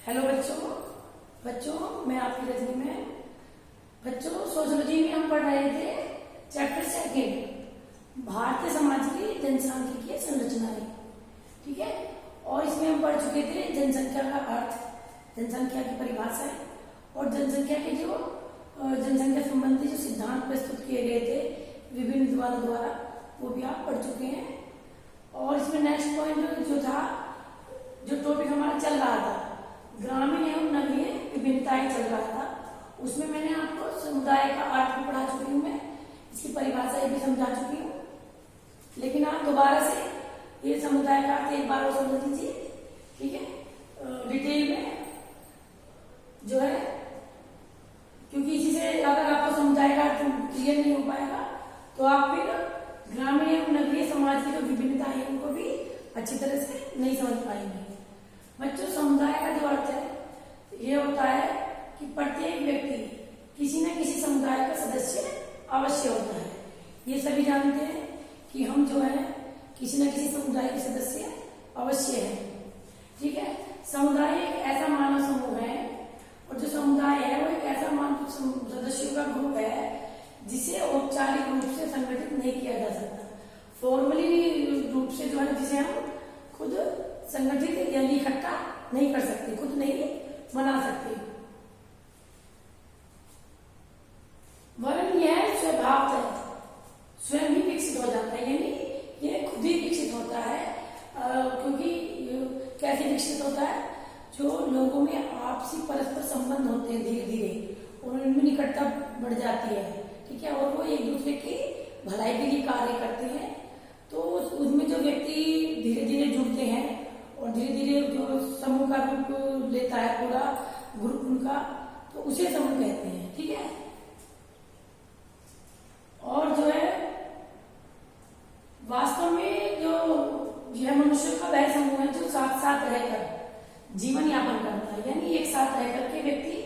Hello बच्चों मैं आपकी रजनी में। बच्चों सोशियोलॉजी में हम पढ़ रहे थे चैप्टर सेकेंड, भारतीय समाज की जनसांख्यिकीय संरचनाएं। ठीक है, और इसमें हम पढ़ चुके थे जनसंख्या का अर्थ, जनसंख्या की परिभाषा और जनसंख्या के जो जनसंख्या संबंधी जो सिद्धांत प्रस्तुत किए गए थे विभिन्न विद्वानों द्वारा, वो भी आप पढ़ चुके हैं। और इसमें नेक्स्ट पॉइंट जो था, जो टॉपिक हमारा चल रहा था, ग्रामीण एवं नगरीय विभिन्नताएं चल रहा था, उसमें मैंने आपको समुदाय का अर्थ भी पढ़ा चुकी हूँ, मैं इसकी परिभाषा भी समझा चुकी हूँ। लेकिन आप दोबारा से ये समुदाय का अर्थ एक बार और समझ लीजिए, ठीक है, डिटेल में जो है, क्योंकि इसी से अगर आपको समुदाय का अर्थ क्लियर नहीं हो पाएगा तो आप फिर ग्रामीण एवं नगरीय समाज की जो विभिन्नताएं हैं उनको भी अच्छी तरह से नहीं समझ पाएंगे। बच्चों, समुदाय का जो अर्थ है ये होता है कि प्रत्येक व्यक्ति किसी न किसी समुदाय का सदस्य अवश्य होता है। ये सभी जानते हैं कि हम जो है किसी न किसी समुदाय के सदस्य अवश्य हैं। ठीक है, समुदाय एक ऐसा मानव समूह है, और जो समुदाय है वो एक ऐसा मानव सदस्यों का ग्रुप है जिसे औपचारिक रूप से संगठित नहीं किया जा सकता। फॉर्मली रूप से जो है, जिसे हम खुद संगठित यानी इकट्ठा नहीं कर सकते, खुद नहीं बना सकते, वरन यह स्वभावतः स्वयं ही विकसित हो जाता है, यानी ये खुद ही विकसित होता है। क्योंकि कैसे विकसित होता है, जो लोगों में आपसी परस्पर संबंध होते हैं धीरे धीरे, और उनमें निकटता बढ़ जाती है। ठीक है, और वो एक दूसरे की भलाई के लिए कार्य करते हैं, तो उसमें जो व्यक्ति धीरे धीरे जुड़ते हैं और धीरे धीरे जो समूह का रूप लेता है पूरा ग्रुप उनका, तो उसे समूह कहते हैं। ठीक है, और जो है वास्तव में जो यह मनुष्य का वह समूह है जो साथ साथ रहकर जीवन यापन करता है, यानी एक साथ रहकर के व्यक्ति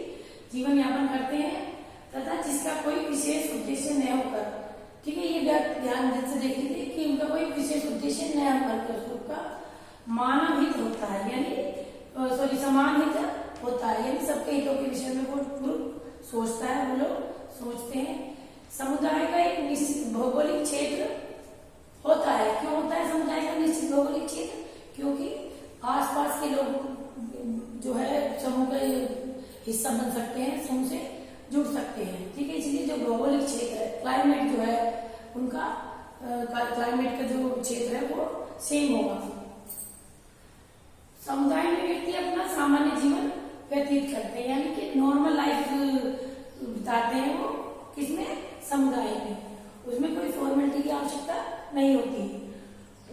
जीवन यापन करते हैं, तथा जिसका कोई विशेष उद्देश्य न होकर, ठीक है, ये ध्यान से देख लीजिए कि उनका कोई विशेष उद्देश्य न होकर उस ग्रुप का मानव हित होता है, यानी समान हित होता है, यानी सबके हितों के विषय में वो ग्रुप सोचता है, वो लोग सोचते हैं। समुदाय का एक निश्चित भौगोलिक क्षेत्र होता है। क्यों होता है समुदाय का निश्चित भौगोलिक क्षेत्र? क्योंकि आसपास के लोग जो है समूह का हिस्सा बन सकते हैं, समूह से जुड़ सकते हैं। ठीक है, इसलिए जो भौगोलिक क्षेत्र है, क्लाइमेट जो है उनका, क्लाइमेट का जो क्षेत्र है वो सेम होगा। समुदाय में व्यक्ति अपना सामान्य जीवन व्यतीत करते हैं, यानी कि नॉर्मल लाइफ बिताते हैं वो किसमें? समुदाय में। उसमें कोई फॉर्मेलिटी की आवश्यकता नहीं होती।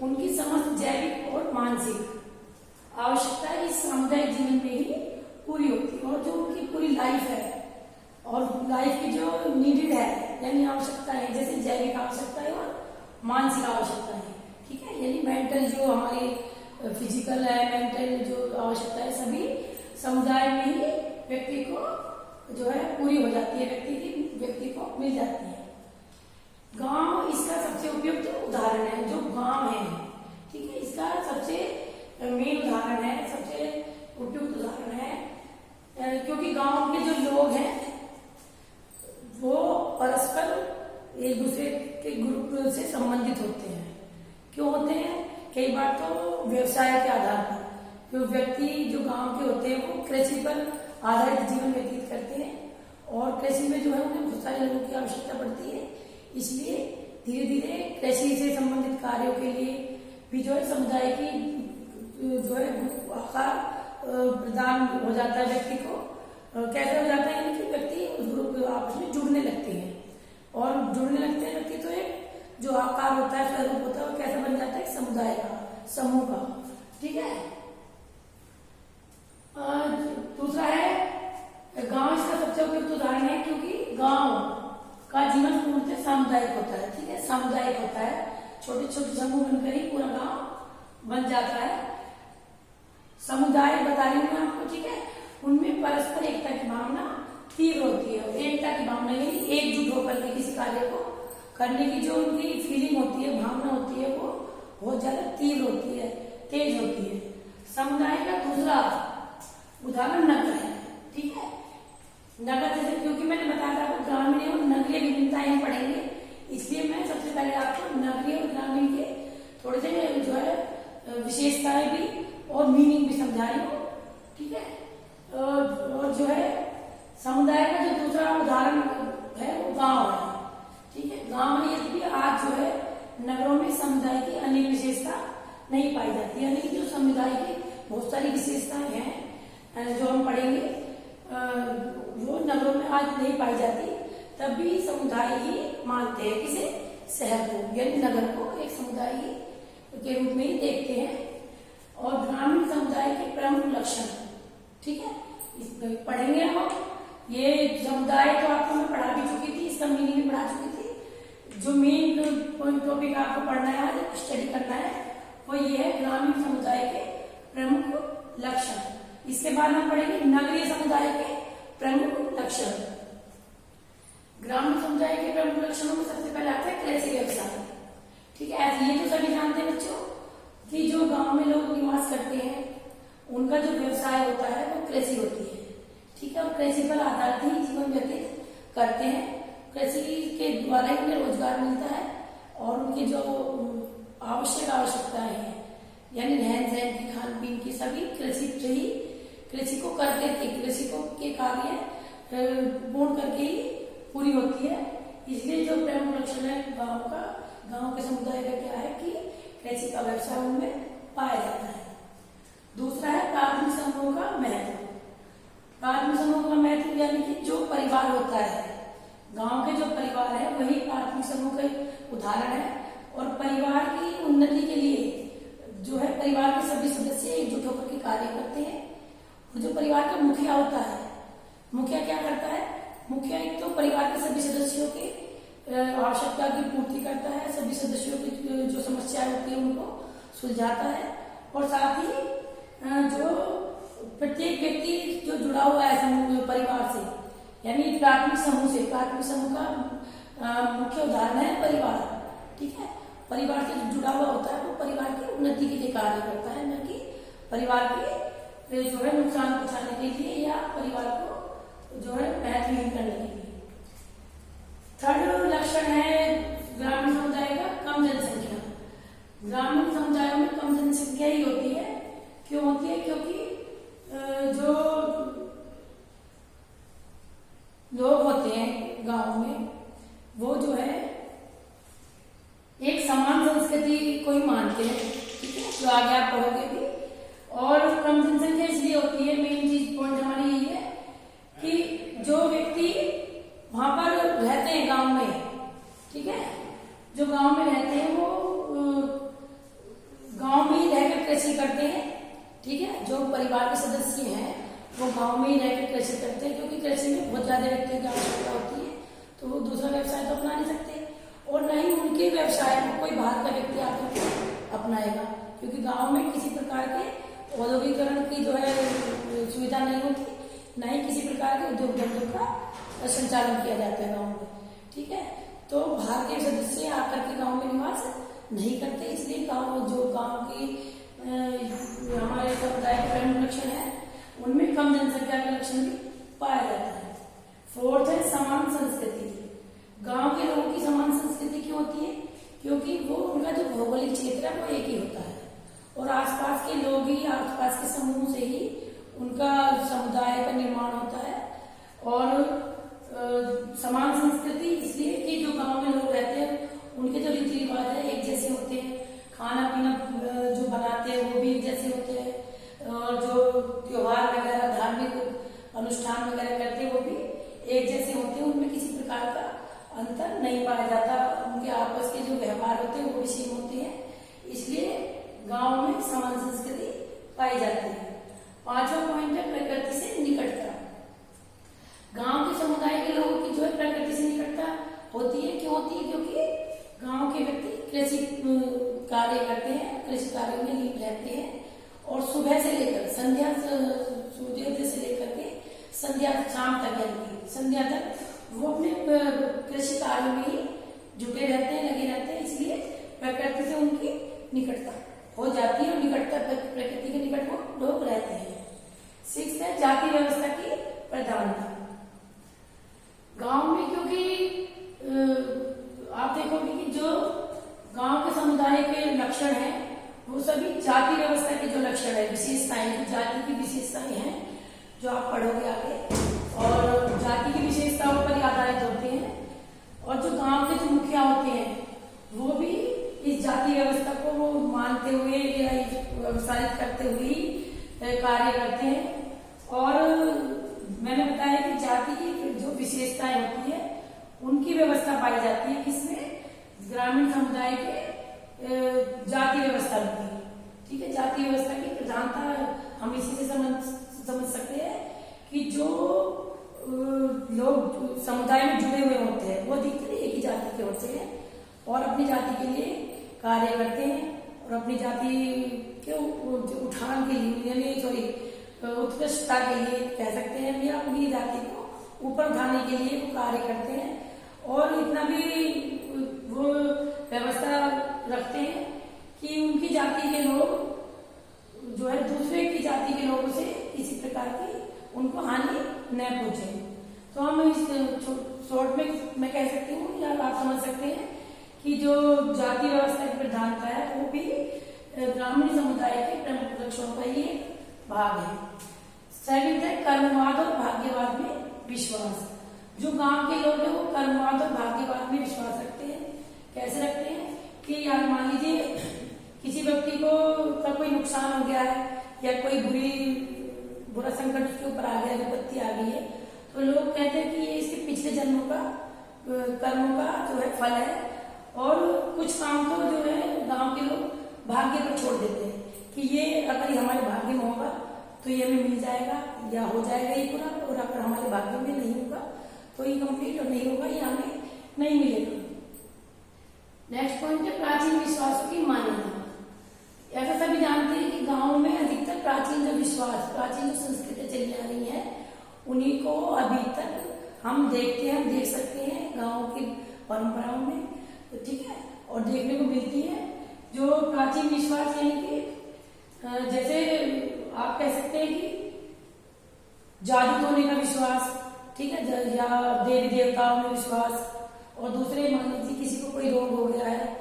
उनकी समस्त जैविक और मानसिक आवश्यकता इस सामुदायिक जीवन में ही पूरी होती है, और जो उनकी पूरी लाइफ है और लाइफ की जो नीडेड है, यानी आवश्यकता है, जैसे जैविक आवश्यकता है और मानसिक आवश्यकता है। ठीक है, यानी मेंटल जो हमारी फिजिकल है, मेंटल जो आवश्यकता है, सभी समुदाय में ही व्यक्ति को जो है पूरी हो जाती है, व्यक्ति को मिल जाती है। गांव इसका सबसे उपयुक्त उदाहरण है, जो गांव है, ठीक है, इसका सबसे मेन उदाहरण है, सबसे उपयुक्त उदाहरण है, क्योंकि गांव के जो लोग हैं वो परस्पर एक दूसरे के ग्रुप से संबंधित होते हैं। क्यों होते हैं? कई बार तो व्यवसाय के आधार पर जो व्यक्ति जो गांव के होते हैं वो कृषि पर आधारित जीवन व्यतीत करते हैं, और कृषि में जो है उन्हें बहुत सारे लोगों की आवश्यकता पड़ती है। इसलिए धीरे धीरे कृषि से संबंधित कार्यों के लिए भी जो है समुदाय की जो है आकार प्रदान हो जाता है व्यक्ति को। कैसे हो जाता है? यानी कि व्यक्ति उस ग्रुप आपस में जुड़ने लगते हैं, और जुड़ने लगते हैं व्यक्ति, तो एक जो आकार होता है, स्वरूप होता है, वो कैसे बन जाता है? समुदाय का, समूह का। ठीक है, दूसरा है गांव इसका सबसे उपयुक्त उदाहरण है, क्योंकि गांव का जीवन पूर्णतः सामुदायिक होता है। ठीक है, सामुदायिक होता है, छोटे छोटे समूह बनकर ही पूरा गांव बन जाता है। समुदाय बता रही हूँ मैं आपको, ठीक है, उनमें परस्पर एकता की भावना तीव्र होती है। एकता की भावना यानी एकजुट होकर के किसी कार्य को करने की जो उनकी फीलिंग होती है, भावना होती है, वो बहुत ज्यादा तीव्र होती है, तेज होती है। समुदाय का दूसरा उदाहरण नगर है। ठीक है, नगर जैसे, क्योंकि मैंने बताया था आपको ग्रामीण और नगरीय विभिन्नताएं पढ़ेंगे, इसलिए मैं सबसे पहले आपको नगरीय और ग्रामीण के थोड़े से जो है विशेषताएं भी और मीनिंग भी समझा रही हूँ। ठीक है, और जो है समुदाय का जो दूसरा उदाहरण है वो गांव है। ठीक है, गांव में यदि आज जो है नगरों में समुदाय की अनेक विशेषता नहीं पाई जाती, यानी कि जो समुदाय की बहुत सारी विशेषताएं हैं जो हम पढ़ेंगे वो नगरों में आज नहीं पाई जाती, तब भी समुदाय ही मानते हैं किसे, शहर को, यानी नगर को एक समुदाय के रूप में ही देखते हैं। और ग्रामीण समुदाय के प्रमुख लक्षण, ठीक है, इसमें पढ़ेंगे हम। ये समुदाय तो आपको मैं पढ़ा भी चुकी थी, इसका मीनिंग भी पढ़ा चुकी थी। जो मेन टॉपिक आपको पढ़ना है, आज स्टडी करना है, वो ये है ग्रामीण समुदाय के प्रमुख लक्षण। इसके बाद हम पढ़ेंगे नगरीय समुदाय के प्रमुख लक्षण। ग्रामीण समुदाय के प्रमुख लक्षणों में सबसे पहले आता है कृषि व्यवसाय। ठीक है, ये तो सभी जानते हैं बच्चों कि जो गांव में लोग निवास करते हैं उनका जो व्यवसाय होता है वो कृषि होती है। ठीक है, और कृषि पर आधारित ही जीवन व्यतीत करते हैं। कृषि के द्वारा ही उन्हें रोजगार मिलता है और उनकी जो आवश्यकताएं हैं, यानी रहन सहन की, खान पीन की, सभी कृषि से ही, कृषि को करके कृषि को के कार्य पूर्ण करके ही पूरी होती है। इसलिए जो प्रमुख लक्षण है गांव के समुदाय का क्या है कि कृषि का व्यवसाय उनमें पाया जाता है। दूसरा है प्राथमिक समूह का महत्व। प्राथमिक समूह का महत्व यानी कि जो परिवार होता है, गांव के जो परिवार है वही प्राथमिक समूह का उदाहरण है। और परिवार की उन्नति के लिए जो है परिवार के सभी सदस्य एकजुट होकर के कार्य करते हैं। और जो परिवार का मुखिया होता है, मुखिया क्या करता है, मुखिया एक तो परिवार के सभी सदस्यों के आवश्यकता की पूर्ति करता है, सभी सदस्यों की जो समस्याएं होती है उनको सुलझाता है। और साथ ही जो प्रत्येक व्यक्ति जो जुड़ा हुआ है समूह परिवार से, यानी प्राथमिक समूह से, प्राथमिक समूह का मुख्य उदाहरण है परिवार। ठीक है, परिवार से जो जुड़ा हुआ होता है वो परिवार की उन्नति के लिए कार्य करता है, न कि परिवार के जो है नुकसान पहुंचाने के लिए या परिवार को जो है महत्वहीन करने के लिए। थर्ड लक्षण है ग्रामीण समुदाय का कम जनसंख्या। ग्रामीण समुदायों में कम जनसंख्या ही होती है। क्यों होती है? क्योंकि जो लोग होते हैं गांव में वो जो है एक समान संस्कृति को ही मानते हैं। ठीक है, जो आगे आप पढ़ोगे भी। और कम जनसंख्या इसलिए होती है, मेन चीज पॉइंट हमारी यही है कि जो व्यक्ति वहां पर रहते हैं गांव में, ठीक है, जो गांव में रहते हैं वो गांव में ही रहकर कृषि करते हैं। ठीक है, जो परिवार के सदस्य हैं वो गांव में ही रहकर कृषि करते हैं, क्योंकि कृषि में बहुत ज्यादा व्यक्तियों की आवश्यकता होती है, तो वो दूसरा व्यवसाय तो अपना नहीं सकते। और न ही उनके व्यवसाय में कोई बाहर का व्यक्ति आकर अपनाएगा, क्योंकि गांव में किसी प्रकार के औद्योगिकरण की जो है सुविधा नहीं होती, न ही किसी प्रकार के उद्योग धंधों का संचालन किया जाता है गांव में। ठीक है, तो बाहर के सदस्य आकर के गांव में निवास नहीं करते, इसलिए गांव की हमारे समुदाय के प्रमुख लक्षण है उनमें कम जनसंख्या का लक्षण भी पाया जाता है। फोर्थ है समान संस्कृति। गांव के लोगों की समान संस्कृति क्यों होती है? क्योंकि वो उनका जो भौगोलिक क्षेत्र है वो एक ही होता है और आसपास के लोग ही, आसपास के समूह से ही उनका समुदाय का निर्माण होता है। और समान संस्कृति इसलिए कि जो गांव में लोग रहते हैं उनके जो रीति रिवाज है एक जैसे होते हैं, खाना पीना जो बनाते हैं वो भी एक जैसे होते हैं, और जो त्योहार वगैरह, धार्मिक अनुष्ठान वगैरह करते हैं वो भी एक जैसे होते हैं, उनमें किसी प्रकार का अंतर नहीं पाया जाता। उनके आपस के जो व्यवहार होते हैं वो भी सेम होते हैं, इसलिए गांव में समान संस्कृति पाई जाती है। पांचवा पॉइंट है प्रकृति से निकटता। गांव के समुदाय के लोगों की जो है प्रकृति से निकटता होती है। क्यों होती है? क्योंकि गांव के व्यक्ति कृषि कार्य करते हैं, कृषि कार्यों में लीन रहते हैं और सुबह से लेकर संध्या, सूर्योदय से लेकर के संध्या शाम तक, यानी संध्या तक वो अपने कृषि कार्यों में ही जुटे रहते हैं, लगे रहते हैं, इसलिए प्रकृति से उनकी निकटता हो जाती है और निकटता, प्रकृति के निकट वो लोग रहते हैं। सिक्स्थ है हैं जाति व्यवस्था की प्रधानता। गांव में क्योंकि आप देखोगे कि जो गांव के समुदाय के लक्षण हैं वो सभी जाति व्यवस्था के जो लक्षण है, विशेषताएं, जो जाति की विशेषताएं हैं जो आप पढ़ोगे आगे, और जाति की विशेषताओं पर आधारित होते हैं। और जो गांव के जो मुखिया होते हैं वो भी इस जाति व्यवस्था को वो मानते हुए या व्यवसायित करते हुए ही कार्य करते हैं। और मैंने बताया कि जाति की जो विशेषताएं होती है उनकी व्यवस्था पाई जाती है किसमें, ग्रामीण समुदाय के जाति व्यवस्था में। ठीक है, जाति व्यवस्था की प्रधानता हम इसी से समझ सकते हैं कि जो लोग समुदाय में जुड़े हुए होते हैं वो अधिकतर एक ही जाति के होते हैं और अपनी जाति के लिए कार्य करते हैं और अपनी जाति के उठान के लिए, यानी उत्कृष्टता के लिए कह सकते हैं, या अपनी जाति को ऊपर उठाने के लिए वो कार्य करते हैं। और इतना भी वो व्यवस्था रखते हैं कि उनकी जाति के लोग जो है दूसरे की जाति के लोगों से किसी प्रकार की उनको हानि न पहुंचे। तो हम इस शॉर्ट में मैं कह सकती हूँ या आप समझ सकते हैं कि जो जाति व्यवस्था की प्रधानता है वो भी ग्रामीण समुदाय के प्रमुख लक्षणों का ही भाग है। सेकंड है कर्मवाद और भाग्यवाद में विश्वास। जो गांव के लोग हैं वो कर्मवाद और भाग्यवाद में विश्वास रखते हैं। कैसे रखते हैं कि यार मान लीजिए किसी व्यक्ति को का कोई नुकसान हो गया है या कोई बुरा संकट उसके ऊपर आ गया, विपत्ति आ गई है, तो लोग कहते हैं कि ये इसके पिछले जन्मों का कर्मों का जो है फल है। और कुछ काम तो जो है गांव के लोग भाग्य पर छोड़ देते हैं कि ये अगर हमारे भाग्य में होगा तो ये हमें मिल जाएगा या हो जाएगा ये पूरा, और अगर हमारे भाग्य में नहीं होगा तो ये कंप्लीट और नहीं होगा, ये हमें नहीं मिलेगा। नेक्स्ट पॉइंट है प्राचीन विश्वासों की मान्यता। ऐसा सभी जानते हैं कि गांव में अधिकतर प्राचीन जो विश्वास, प्राचीन जो संस्कृतियां चली आ रही है उन्हीं को अभी तक हम देखते हैं, हम देख सकते हैं गांव की परंपराओं में। तो ठीक है, और देखने को मिलती है जो प्राचीन विश्वास, यानी कि जैसे आप कह सकते हैं कि जादू टोने का विश्वास, ठीक है, या देवी देवताओं में विश्वास, और दूसरे मान लीजिए किसी को कोई रोग हो गया है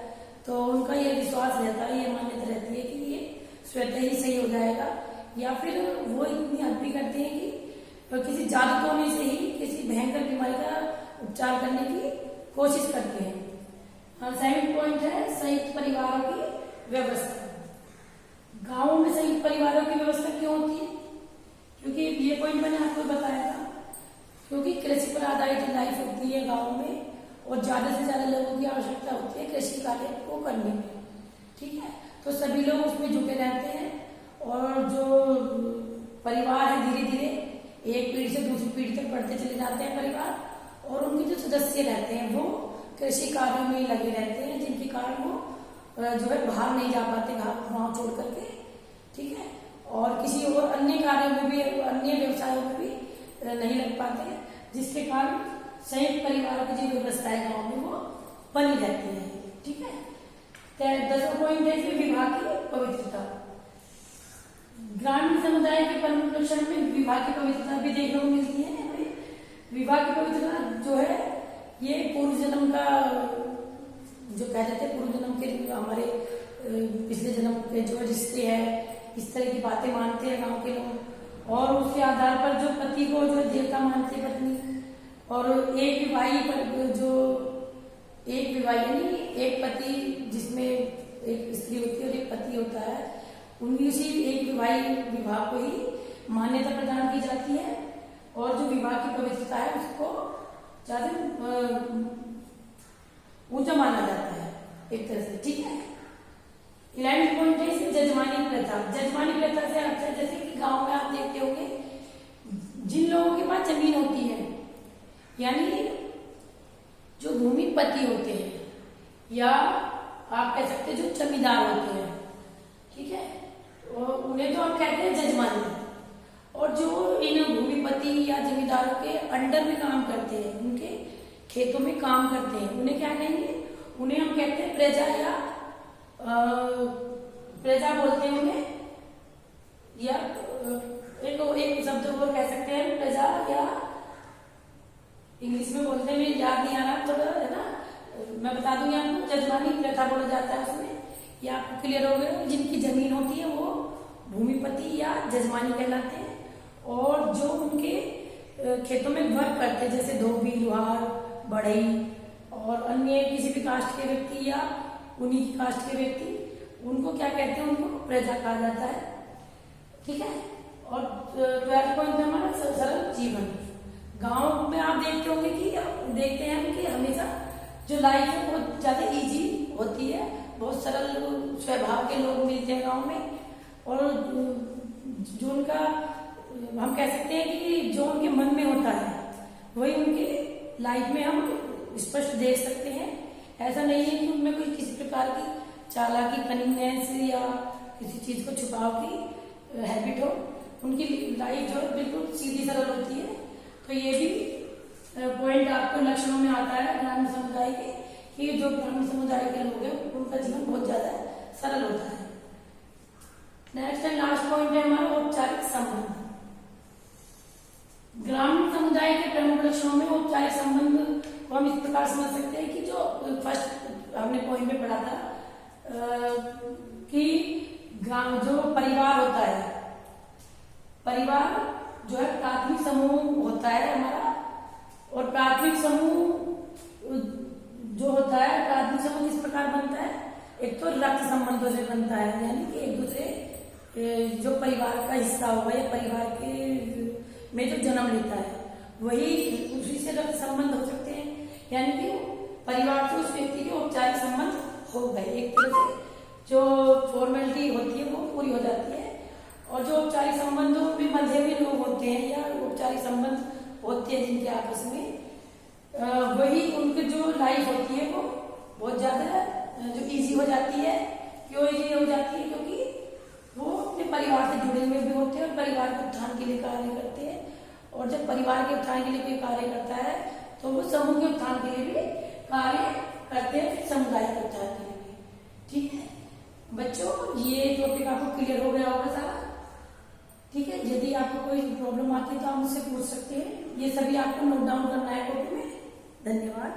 तो उनका ये विश्वास रहता है, ये मान्यता रहती है कि ये स्वतः ही सही हो जाएगा, या फिर वो इतनी हद भी करते हैं कि किसी जादू टोने से ही किसी भयंकर बीमारी का उपचार करने की कोशिश करते हैं। सेकंड पॉइंट है संयुक्त परिवारों की व्यवस्था। गांवों में संयुक्त परिवारों की व्यवस्था क्यों होती है? क्योंकि ये पॉइंट मैंने आपको बताया था, क्योंकि कृषि पर आधारित लाइफ होती है गांव में और ज्यादा से ज्यादा लोगों की आवश्यकता होती है कृषि कार्य को करने में। ठीक है, तो सभी लोग उसमें जुटे रहते हैं और जो परिवार है धीरे धीरे एक पीढ़ी से दूसरी पीढ़ी तक बढ़ते चले जाते हैं परिवार, और उनके जो सदस्य रहते हैं वो कृषि कार्यों में लगे रहते हैं, जिनके कारण वो जो है बाहर नहीं जा पाते गांव छोड़ करके। ठीक है, और किसी और अन्य कार्यों में भी, अन्य व्यवसायों में भी नहीं लग पाते, जिसके कारण संयुक्त परिवार की जो व्यवस्था है गांव में वो बनी रहती है। ठीक है, 10वां पॉइंट है विवाह की पवित्रता। ग्रामीण समुदाय के प्रमुख लक्षण में विवाह की पवित्रता भी देखने को मिलती है। विवाह की पवित्रता जो है ये पूर्व जन्म का जो कह जाते हैं, पूर्व जन्म के हमारे पिछले जन्म के जो रिश्ते हैं, इस तरह की बातें मानते हैं गांव के लोग, और उसके आधार पर जो पति को जो देवता मानते हैं पत्नी, और एक विवाही पर जो एक विवाही नहीं, एक पति जिसमें एक स्त्री होती है और एक पति होता है, उनकी उसी एक विवाही विवाह को ही मान्यता प्रदान की जाती है, और जो विवाह की पवित्रता है उसको ज्यादा ऊंचा माना जाता है एक तरह से। ठीक है, 11वां पॉइंट है इसमें जजमानी प्रथा। जजमानी प्रथा से अर्थ है जैसे कि गांव में आप देखते होंगे जिन लोगों के पास जमीन होती है, यानी जो भूमिपति होते हैं, या आप कह सकते हैं जो जमींदार होते हैं, ठीक है, उन्हें तो हम कहते हैं जजमानी। और जो इन भूमिपति या जमींदारों के अंडर में काम करते हैं, उनके खेतों में काम करते हैं, उन्हें क्या कहेंगे? उन्हें हम कहते हैं प्रजा, या प्रजा बोलते हैं उन्हें, या एक शब्द और इंग्लिश में बोलते हैं, मुझे याद नहीं आ रहा थोड़ा, है ना। मैं बता दूंगी आपको, जजमानी प्रथा बोला जाता है उसमें, ये आपको क्लियर हो गया। जिनकी जमीन होती है वो भूमिपति या जजमानी कहलाते हैं, और जो उनके खेतों में वर्क करते हैं, जैसे धोबी, लुहार, बढ़ई और अन्य किसी भी कास्ट के व्यक्ति या उन्हीं की कास्ट के व्यक्ति, उनको क्या कहते हैं, उनको प्रजा कहा जाता है। ठीक है। और 12th पॉइंट हमारा सरल जीवन। गांव में आप देखते होंगे कि देखते हैं हम कि हमेशा जो लाइफ है बहुत ज्यादा इजी होती है, बहुत सरल स्वभाव के लोग मिलते हैं गांव में, और जो उनका हम कह सकते हैं कि जो उनके मन में होता है वही उनके लाइफ में हम स्पष्ट देख सकते हैं। ऐसा नहीं है कि उनमें कोई किसी प्रकार की चालाकी, कनिंगनेस या किसी चीज को छुपाव की हैबिट हो। उनकी लाइफ जो है बिल्कुल सीधी सरल होती है। तो ये भी पॉइंट आपको लक्षणों में आता है ग्रामीण समुदाय के, कि जो ग्रामीण समुदाय के लोग हैं उनका जीवन बहुत ज्यादा सरल होता है। नेक्स्ट एंड लास्ट पॉइंट है हमारा औपचारिक संबंध। ग्रामीण समुदाय के प्रमुख लक्षणों में औपचारिक संबंध को हम इस प्रकार समझ सकते हैं कि जो फर्स्ट हमने पॉइंट में पढ़ा था कि जो परिवार होता है, परिवार जो है प्राथमिक समूह होता है हमारा, और प्राथमिक समूह जो होता है, प्राथमिक समूह किस प्रकार बनता है, एक तो रक्त संबंधों से बनता है, यानी कि एक दूसरे जो परिवार का हिस्सा होगा या परिवार के में जो जन्म लेता है वही उसी से रक्त संबंध हो सकते हैं, यानी कि परिवार से उस व्यक्ति के औपचारिक संबंध हो गए, एक तरह से जो फॉर्मेलिटी होती है वो पूरी हो जाती है। और जो औपचारिक संबंधों में मजहबी लोग होते हैं या औपचारिक संबंध होते हैं जिनके आपस में, वही उनकी जो लाइफ होती है वो बहुत ज्यादा जो इजी हो जाती है। क्यों इजी हो जाती है? क्योंकि वो अपने परिवार से जुड़े हुए भी होते हैं और परिवार के उत्थान के लिए कार्य करते हैं, और जब परिवार के उत्थान के लिए कोई कार्य करता है तो वो समूह के उत्थान के लिए भी कार्य करते हैं, समुदाय के उत्थान के लिए भी। ठीक है बच्चों, ये टॉपिक आपको क्लियर हो गया होगा सारा। ठीक है, यदि आपको कोई प्रॉब्लम आती है तो आप मुझसे पूछ सकते हैं। ये सभी आपको नोट डाउन करना है कॉपी में। धन्यवाद।